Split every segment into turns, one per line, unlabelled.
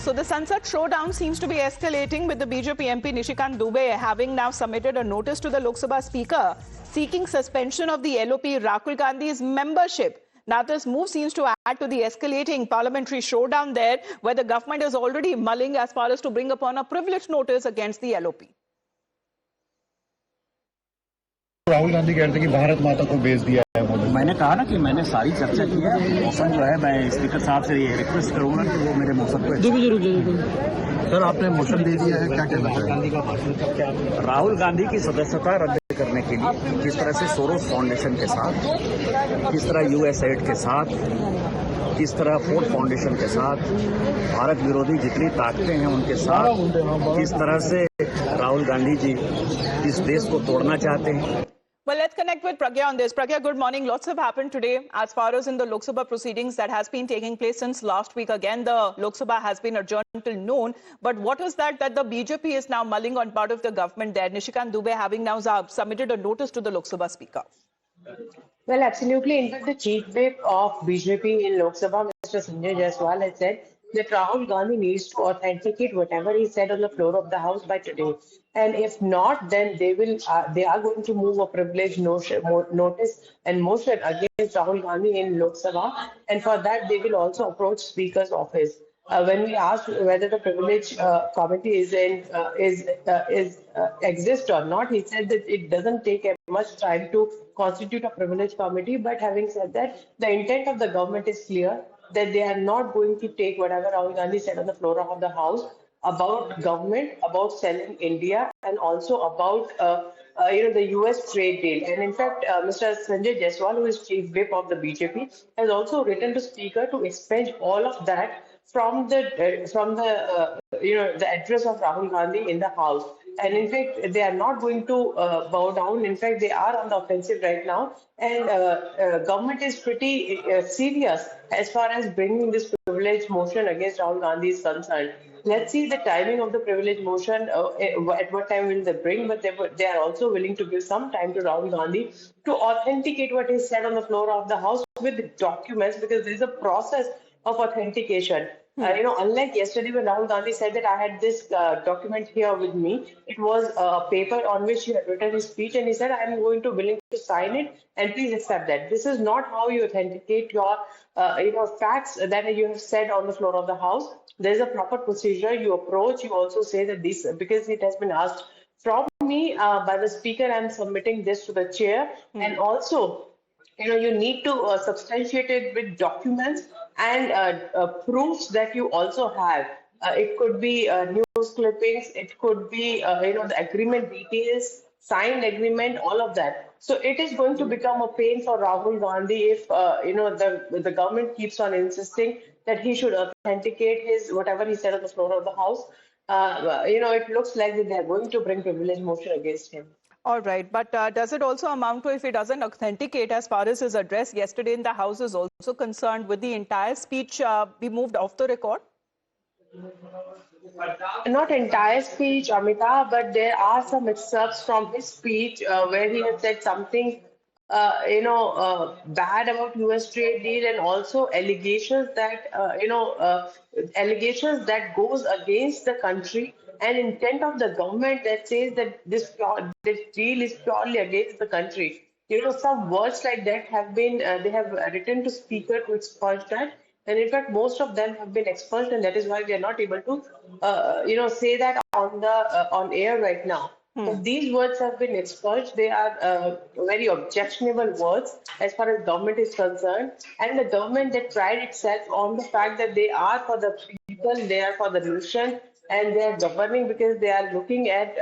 So the Sansad showdown seems to be escalating, with the BJP MP Nishikant Dubey having now submitted a notice to the Lok Sabha Speaker seeking suspension of the LOP Rahul Gandhi's membership. Now this move seems to add to the escalating parliamentary showdown there, where the government is already mulling as far as to bring upon a privilege notice against the LOP.
Rahul Gandhi कहते हैं कि भारत माता को बेच दिया है मोदी।
मैंने कहा ना कि मैंने सारी चर्चा की है। मौसम जो है, मैं स्पीकर साहब से ये रिक्वेस्ट करूंगा कि वो मेरे मौसम को
सर आपने मोशन दे दिया है, क्या कहना चाहिए?
राहुल गांधी की सदस्यता रद्द करने के लिए किस तरह से सोरोस फाउंडेशन के साथ, किस तरह USAID के साथ, किस तरह फोर्ड फाउंडेशन के साथ, भारत विरोधी जितनी ताकतें हैं उनके साथ किस तरह से राहुल गांधी जी इस देश को तोड़ना चाहते हैं।
Well, let's connect with Pragya on this. Pragya, good morning. Lots have happened today as far as in the Lok Sabha proceedings that has been taking place since last week. Again, the Lok Sabha has been adjourned till noon. But what is that the BJP is now mulling on part of the government there? Nishikant Dubey having now submitted a notice to the Lok Sabha Speaker.
Well, absolutely. In fact, the chief whip of BJP in Lok Sabha, Mr. Sanjay Jaiswal, has said that Rahul Gandhi needs to authenticate whatever he said on the floor of the House by today. And if not, then they are going to move a privilege notice and motion against Rahul Gandhi in Lok Sabha. And for that, they will also approach Speaker's office. When we asked whether the privilege committee exists or not, he said that it doesn't take much time to constitute a privilege committee. But having said that, the intent of the government is clear, that they are not going to take whatever Rahul Gandhi said on the floor of the House about government, about selling India, and also about the US trade deal. And in fact, Mr. Sanjay Jaiswal, who is chief whip of the BJP, has also written to Speaker to expunge all of that from the address of Rahul Gandhi in the House. And in fact, they are not going to bow down. In fact, they are on the offensive right now. And government is pretty serious as far as bringing this privilege motion against Rahul Gandhi is concerned. Let's see the timing of the privilege motion, at what time will they bring, but they are also willing to give some time to Rahul Gandhi to authenticate what he said on the floor of the House with documents, because there is a process of authentication. Unlike yesterday when Rahul Gandhi said that I had this document here with me, it was a paper on which he had written his speech, and he said, I am going to willing to sign it, and please accept that. This is not how you authenticate your facts that you have said on the floor of the House. There is a proper procedure. You approach, you also say that this, because it has been asked from me by the Speaker, I am submitting this to the chair, and also you need to substantiate it with documents and proofs that you also have. It could be news clippings, it could be the agreement details, signed agreement, all of that. So it is going to become a pain for Rahul Gandhi if the government keeps on insisting that he should authenticate his whatever he said on the floor of the House. It looks like that they are going to bring privilege motion against him.
All right, but does it also amount to, if he doesn't authenticate as far as his address yesterday in the House is also concerned, with the entire speech be moved off the record?
Not entire speech, Amita, but there are some excerpts from his speech where he has said something bad about US trade deal, and also allegations that allegations that goes against the country, and intent of the government that says that this deal is purely against the country. Some words like that have been they have written to Speaker to expunge that, and in fact most of them have been expunged, and that is why we are not able to say that on air right now. If these words have been expunged, they are very objectionable words as far as government is concerned, and the government that pride itself on the fact that they are for the people, they are for the nation, and they are governing because they are looking at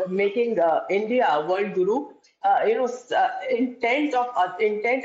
making India a world guru. Intent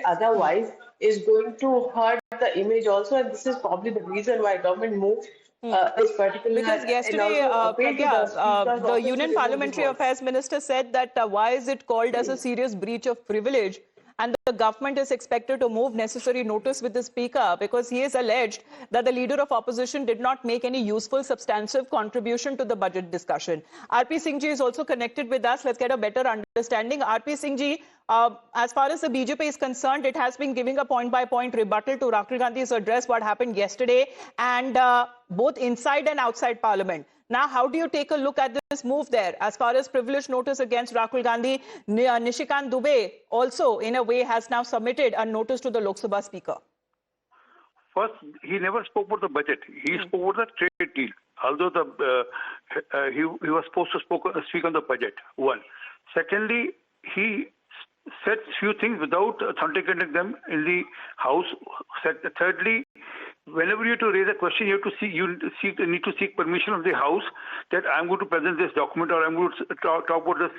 otherwise is going to hurt the image also, and this is probably the reason why government moved this particular.
Because yesterday, the Union Parliamentary Affairs Minister said that why is it called as a serious breach of privilege? And the government is expected to move necessary notice with the Speaker, because he is alleged that the leader of opposition did not make any useful, substantive contribution to the budget discussion. RP Singh ji is also connected with us. Let's get a better understanding. RP Singh ji, as far as the BJP is concerned, it has been giving a point-by-point rebuttal to Rahul Gandhi's address, what happened yesterday. And both inside and outside Parliament. Now, how do you take a look at this move there? As far as privilege notice against Rahul Gandhi, Nishikant Dubey also, in a way, has now submitted a notice to the Lok Sabha Speaker.
First, he never spoke about the budget. He spoke about the trade deal. Although he was supposed to speak on the budget. One. Secondly, he said few things without authenticating them in the House. Thirdly, whenever you have to raise a question, you need to seek permission of the House that I'm going to present this document or I'm going to talk about this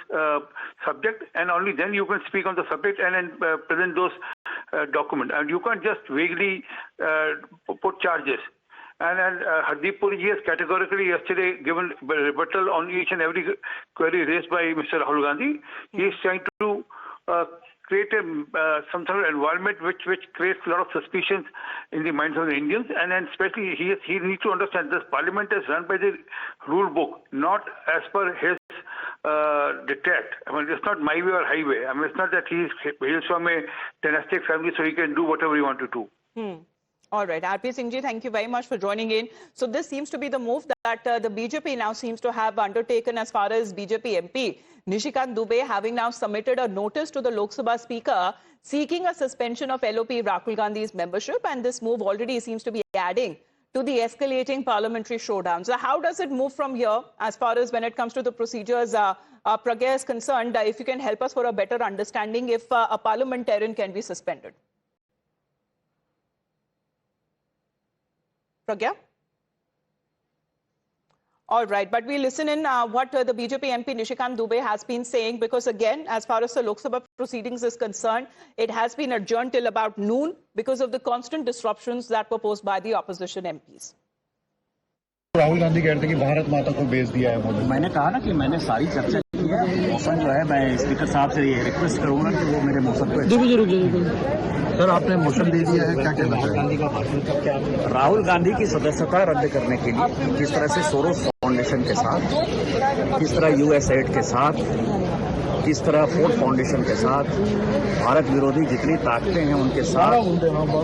subject, and only then you can speak on the subject and then present those documents. And you can't just vaguely put charges. And Hardeep Puri ji has categorically yesterday given rebuttal on each and every query raised by Mr. Rahul Gandhi. He is trying to create some sort of environment which creates a lot of suspicions in the minds of the Indians, and then especially he needs to understand this Parliament is run by the rule book, not as per his dictate. I mean, it's not my way or highway. I mean, it's not that he hails from a dynastic family, so he can do whatever he wants to do.
All right, R.P. Singh ji, thank you very much for joining in. So this seems to be the move that the BJP now seems to have undertaken as far as BJP MP Nishikant Dubey having now submitted a notice to the Lok Sabha Speaker seeking a suspension of LOP Rahul Gandhi's membership, and this move already seems to be adding to the escalating parliamentary showdown. So how does it move from here as far as when it comes to the procedures? Pragya is concerned, if you can help us for a better understanding if a parliamentarian can be suspended. Pragya? All right, but we listen in what the BJP MP Nishikant Dubey has been saying, because again, as far as the Lok Sabha proceedings is concerned, it has been adjourned till about noon because of the constant disruptions that were posed by the opposition MPs.
Rahul Gandhi कहते हैं कि भारत माता को बेच दिया है मोदी।
मैंने कहा ना कि मैंने सारी चर्चा की है। मौसम जो है, मैं स्पीकर साहब से ये रिक्वेस्ट करूंगा कि वो मेरे मौसम को
सर, आपने मोशन दे दिया है, क्या कहना है?
राहुल गांधी की सदस्यता रद्द करने के लिए किस तरह से सोरोस फाउंडेशन के साथ, किस तरह USAID के साथ, किस तरह फोर्ड फाउंडेशन के साथ, भारत विरोधी जितनी ताकतें हैं उनके साथ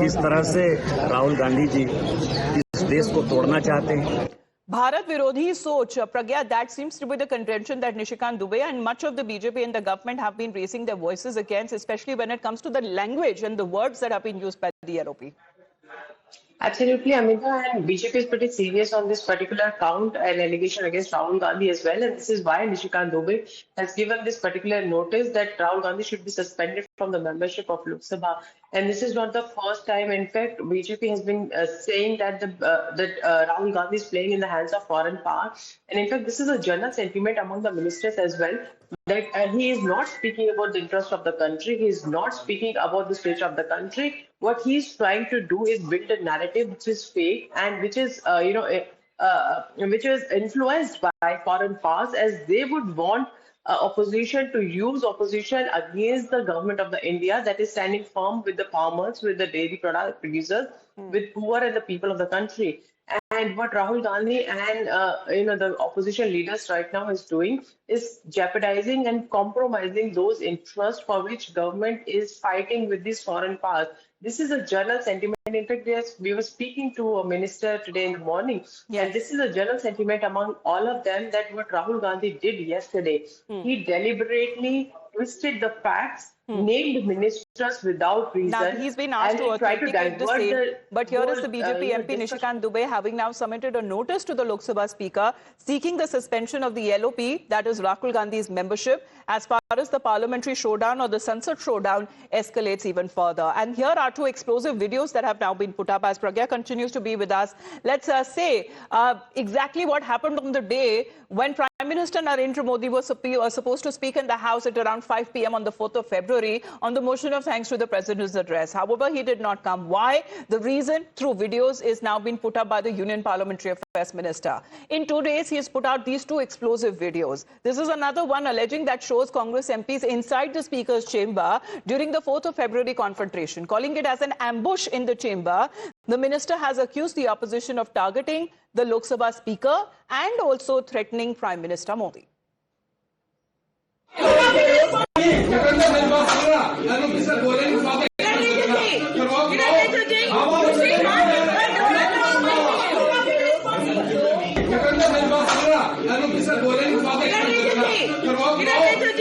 किस तरह से राहुल गांधी जी इस देश को तोड़ना चाहते हैं।
Bharat Virodhi Soch, Pragya, that seems to be the contention that Nishikant Dubey and much of the BJP and the government have been raising their voices against, especially when it comes to the language and the words that have been used by the LOP.
Absolutely, Amita, and BJP is pretty serious on this particular count and allegation against Rahul Gandhi as well, and this is why Nishikant Dubey has given this particular notice that Rahul Gandhi should be suspended from the membership of Lok Sabha. And this is not the first time. In fact, BJP has been saying that Rahul Gandhi is playing in the hands of foreign power, and in fact, this is a general sentiment among the ministers as well. That he is not speaking about the interest of the country. He is not speaking about the state of the country. What he is trying to do is build a narrative which is fake and which is, which is influenced by foreign powers, as they would want opposition to use opposition against the government of the India that is standing firm with the farmers, with the dairy product producers, with poor and the people of the country. And what Rahul Gandhi and the opposition leaders right now is doing is jeopardizing and compromising those interests for which government is fighting with these foreign powers. This is a general sentiment. In fact, we were speaking to a minister today in the morning, and this is a general sentiment among all of them that what Rahul Gandhi did yesterday, he deliberately twisted the facts, named ministers without reason.
Now, he's been asked to authenticate the same, but here is the BJP MP Nishikant Dubey having now submitted a notice to the Lok Sabha Speaker seeking the suspension of the LOP, that is Rahul Gandhi's membership, as far as the parliamentary showdown or the Sansad showdown escalates even further. And here are two explosive videos that have now been put up as Pragya continues to be with us. Let's say exactly what happened on the day when Prime Minister Narendra Modi was supposed to speak in the House at around 5 p.m. on the 4th of February on the motion of thanks to the President's address. However, he did not come. Why? The reason through videos is now being put up by the Union Parliamentary Affairs Minister. In 2 days, he has put out these two explosive videos. This is another one alleging that shows Congress MPs inside the Speaker's chamber during the 4th of February confrontation, calling it as an ambush in the chamber. The minister has accused the opposition of targeting the Lok Sabha Speaker and also threatening Prime Minister Modi.
पहले तो